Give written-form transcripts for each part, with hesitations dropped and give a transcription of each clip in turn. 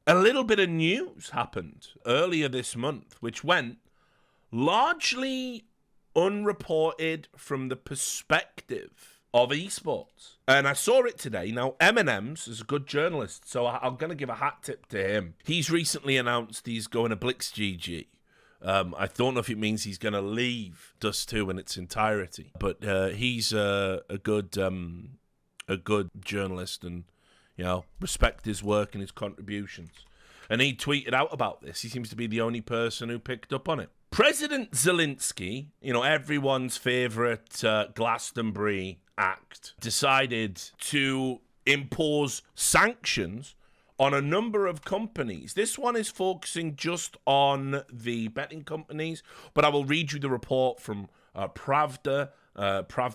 a little bit of news happened earlier this month, which went largely unreported from the perspective of esports. And I saw it today. Now, M&M's is a good journalist, so I'm going to give a hat tip to him. He's recently announced he's going to Blix GG. I don't know if it means he's going to leave Dust 2 in its entirety, but he's a good journalist, and respect his work and his contributions. And he tweeted out about this. He seems to be the only person who picked up on it. President Zelensky, everyone's favorite Glastonbury act, decided to impose sanctions on a number of companies. This one is focusing just on the betting companies, but I will read you the report from Pravda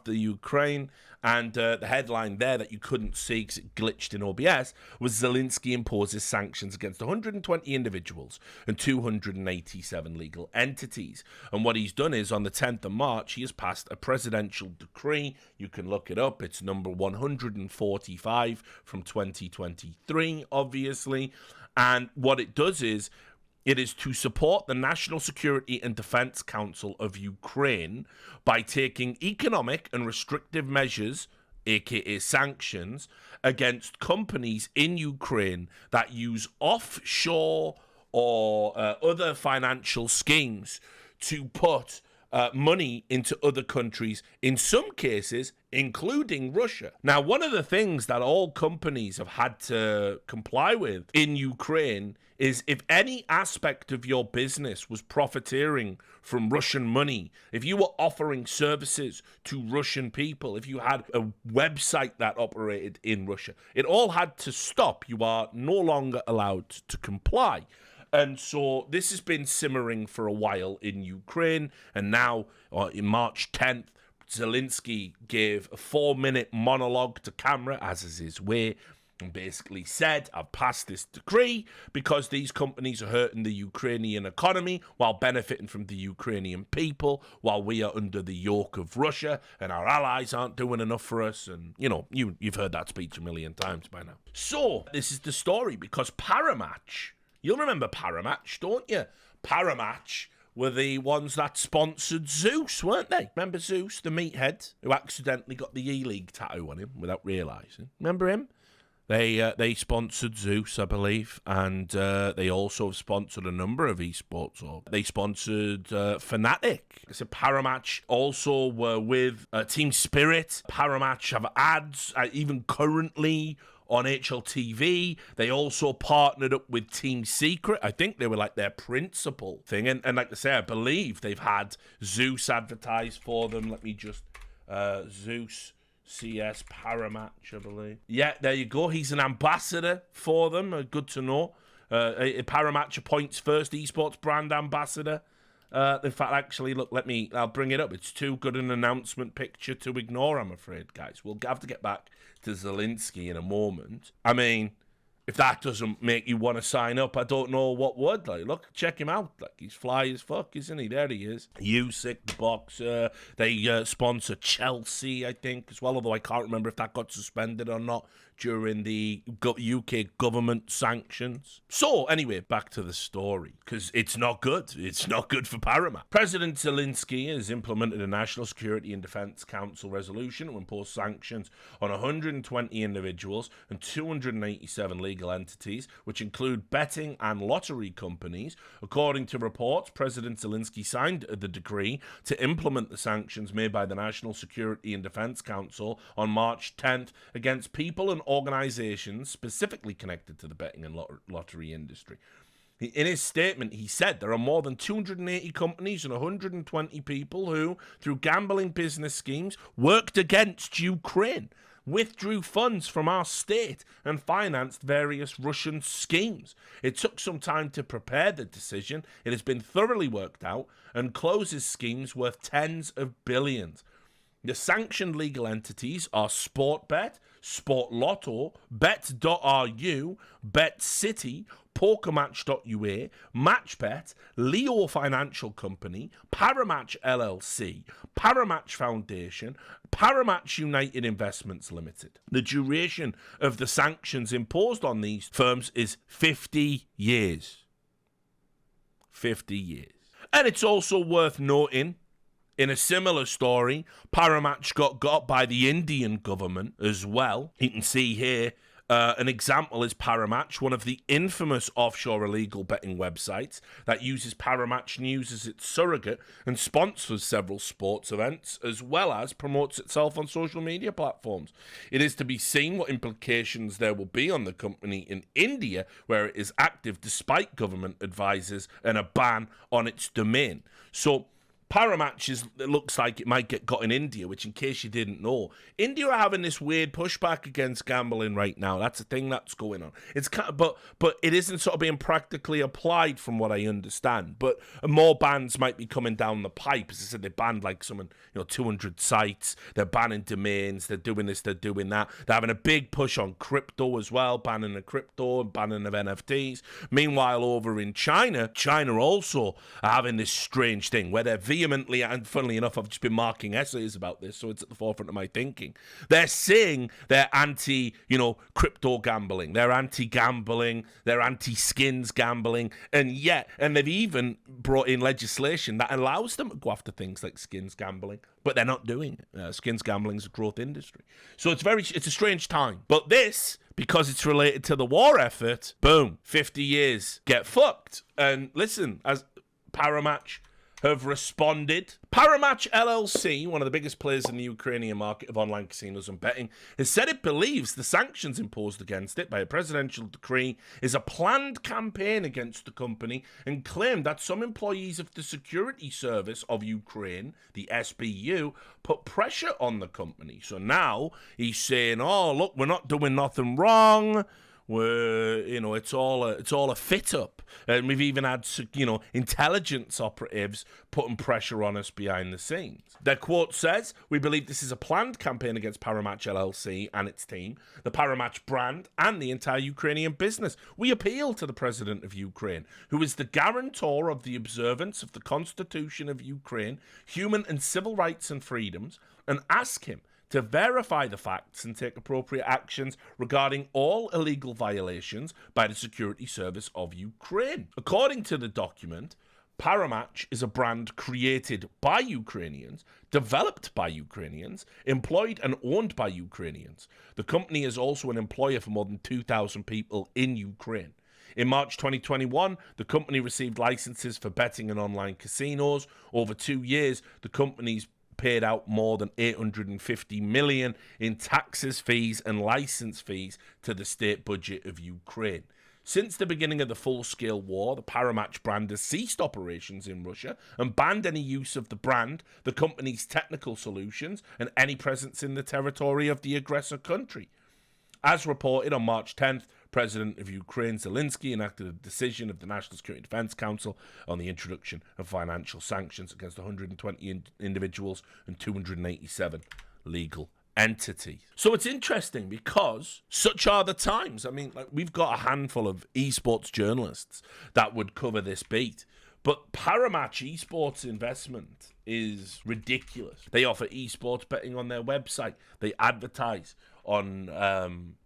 Ukraine, and the headline there that you couldn't see because it glitched in OBS was Zelensky imposes sanctions against 120 individuals and 287 legal entities. And what he's done is on the 10th of March, he has passed a presidential decree. You can look it up. It's number 145 from 2023, obviously. And what it does is it is to support the National Security and Defense Council of Ukraine by taking economic and restrictive measures, aka sanctions, against companies in Ukraine that use offshore or other financial schemes to put money into other countries, in some cases, including Russia. Now, one of the things that all companies have had to comply with in Ukraine is if any aspect of your business was profiteering from Russian money, if you were offering services to Russian people, if you had a website that operated in Russia, it all had to stop. You are no longer allowed to comply. And so this has been simmering for a while in Ukraine, and now in March 10th, Zelensky gave a 4-minute monologue to camera, as is his way, and basically said, I've passed this decree because these companies are hurting the Ukrainian economy while benefiting from the Ukrainian people, while we are under the yoke of Russia and our allies aren't doing enough for us. And, you've heard that speech a million times by now. So this is the story, because Parimatch, you'll remember Parimatch, don't you? Parimatch were the ones that sponsored Zeus, weren't they? Remember Zeus, the meathead, who accidentally got the E-League tattoo on him without realising? Remember him? They sponsored Zeus, I believe, and they also have sponsored a number of esports. They sponsored Fnatic. So Parimatch also were with Team Spirit. Parimatch have ads, even currently on HLTV. They also partnered up with Team Secret. I think they were like their principal thing. And like I say, I believe they've had Zeus advertised for them. Let me just... Zeus... CS Parimatch, I believe. Yeah, there you go. He's an ambassador for them. Good to know. Parimatch appoints first esports brand ambassador. In fact, actually, look, I'll bring it up. It's too good an announcement picture to ignore, I'm afraid, guys. We'll have to get back to Zelensky in a moment. I mean, if that doesn't make you want to sign up, I don't know what would. Like, look, check him out. Like, he's fly as fuck, isn't he? There he is. Usyk, the boxer. They sponsor Chelsea, I think, as well. Although I can't remember if that got suspended or not during the UK government sanctions. So, anyway, back to the story, because it's not good. It's not good for Parimatch. President Zelensky has implemented a National Security and Defense Council resolution to impose sanctions on 120 individuals and 287 legal entities, which include betting and lottery companies. According to reports, President Zelensky signed the decree to implement the sanctions made by the National Security and Defense Council on March 10th against people and organizations specifically connected to the betting and lottery industry. In his statement, he said there are more than 280 companies and 120 people who, through gambling business schemes, worked against Ukraine, withdrew funds from our state, and financed various Russian schemes. It took some time to prepare the decision. It has been thoroughly worked out and closes schemes worth tens of billions. The sanctioned legal entities are Sportbet, Sportlotto, Bet.ru, Bet City, PokerMatch.ua, MatchBet, Leo Financial Company, Parimatch LLC, Parimatch Foundation, Parimatch United Investments Limited. The duration of the sanctions imposed on these firms is 50 years. 50 years. And it's also worth noting, in a similar story, Parimatch got by the Indian government as well. You can see here an example is Parimatch, one of the infamous offshore illegal betting websites that uses Parimatch News as its surrogate and sponsors several sports events, as well as promotes itself on social media platforms. It is to be seen what implications there will be on the company in India, where it is active despite government advices and a ban on its domain. So Parimatch it looks like it might get got in India, which, in case you didn't know, India are having this weird pushback against gambling right now. That's a thing that's going on. It's kind of, but it isn't sort of being practically applied, from what I understand. But more bans might be coming down the pipe. As I said, they banned like 200 sites. They're banning domains. They're doing this. They're doing that. They're having a big push on crypto as well, banning of crypto, banning of NFTs. Meanwhile, over in China also are having this strange thing where they're vehemently, and funnily enough, I've just been marking essays about this, so it's at the forefront of my thinking. They're saying they're anti, crypto gambling. They're anti-gambling. They're anti-skins gambling. And they've even brought in legislation that allows them to go after things like skins gambling, but they're not doing it. Skins gambling is a growth industry. So it's a strange time. But this, because it's related to the war effort, boom, 50 years, get fucked. And listen, as Parimatch have responded. Parimatch LLC, one of the biggest players in the Ukrainian market of online casinos and betting, has said it believes the sanctions imposed against it by a presidential decree is a planned campaign against the company, and claimed that some employees of the security service of Ukraine, the SBU, put pressure on the company. So now he's saying, oh, look, we're not doing nothing wrong. It's all a fit up, and we've even had intelligence operatives putting pressure on us behind the scenes. Their quote says, "We believe this is a planned campaign against Parimatch LLC and its team, the Parimatch brand, and the entire Ukrainian business. We appeal to the President of Ukraine, who is the guarantor of the observance of the Constitution of Ukraine, human and civil rights and freedoms, and ask him to verify the facts and take appropriate actions regarding all illegal violations by the security service of Ukraine." According to the document, Parimatch is a brand created by Ukrainians, developed by Ukrainians, employed and owned by Ukrainians. The company is also an employer for more than 2,000 people in Ukraine. In March 2021, the company received licenses for betting and online casinos. Over 2 years, the company's paid out more than $850 million in taxes, fees, and license fees to the state budget of Ukraine. Since the beginning of the full-scale war, the Parimatch brand has ceased operations in Russia and banned any use of the brand, the company's technical solutions, and any presence in the territory of the aggressor country. As reported on March 10th, President of Ukraine Zelensky enacted a decision of the National Security Defense Council on the introduction of financial sanctions against 120 individuals and 287 legal entities. So it's interesting because such are the times. I mean, we've got a handful of esports journalists that would cover this beat. But Parimatch Esports investment is ridiculous. They offer esports betting on their website. They advertise on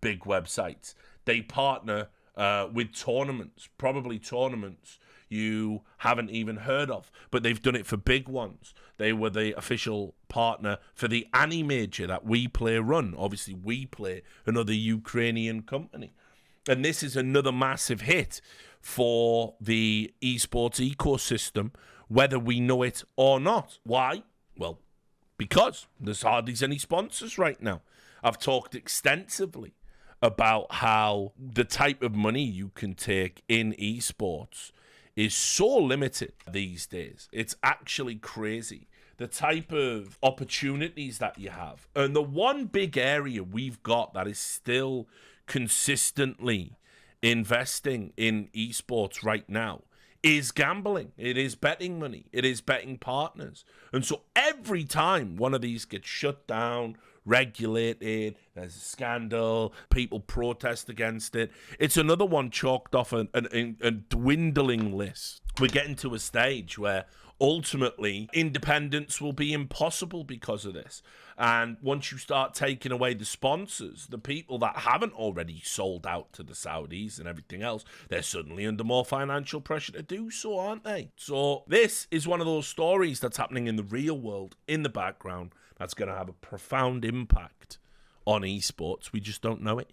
big websites. They partner with tournaments, probably tournaments you haven't even heard of, but they've done it for big ones. They were the official partner for the Annie Major that We Play run. Obviously, We Play, another Ukrainian company. And this is another massive hit for the esports ecosystem, whether we know it or not. Why? Well, because there's hardly any sponsors right now. I've talked extensively about how the type of money you can take in esports is so limited these days. It's actually crazy. The type of opportunities that you have. And the one big area we've got that is still consistently investing in esports right now is gambling. It is betting money. It is betting partners. And so every time one of these gets shut down, regulated, there's a scandal, people protest against it. It's another one chalked off a dwindling list. We're getting to a stage where ultimately independence will be impossible because of this. And once you start taking away the sponsors, the people that haven't already sold out to the Saudis and everything else, they're suddenly under more financial pressure to do so, aren't they? So this is one of those stories that's happening in the real world, in the background, that's going to have a profound impact on esports. We just don't know it yet.